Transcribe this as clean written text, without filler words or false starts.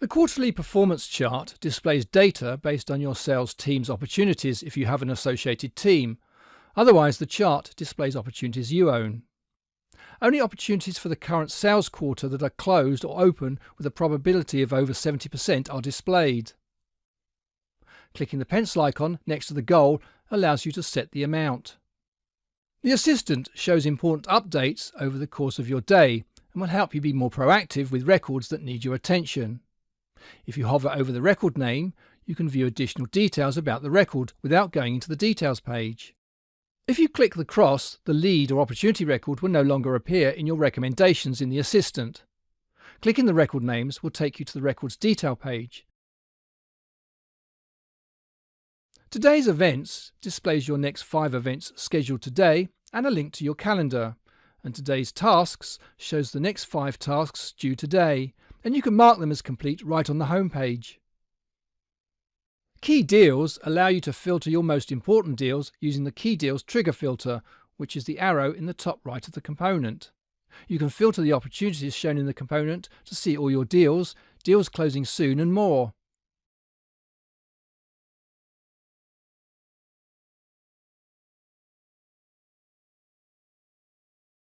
The quarterly performance chart displays data based on your sales team's opportunities if you have an associated team. Otherwise, the chart displays opportunities you own. Only opportunities for the current sales quarter that are closed or open with a probability of over 70% are displayed. Clicking the pencil icon next to the goal allows you to set the amount. The assistant shows important updates over the course of your day and will help you be more proactive with records that need your attention. If you hover over the record name, you can view additional details about the record without going into the details page. If you click the cross, the lead or opportunity record will no longer appear in your recommendations in the assistant. Clicking the record names will take you to the record's detail page. Today's events displays your next 5 events scheduled today and a link to your calendar. And today's tasks shows the next 5 tasks due today, and you can mark them as complete right on the home page. Key deals allow you to filter your most important deals using the Key Deals trigger filter, which is the arrow in the top right of the component. You can filter the opportunities shown in the component to see all your deals, deals closing soon and more.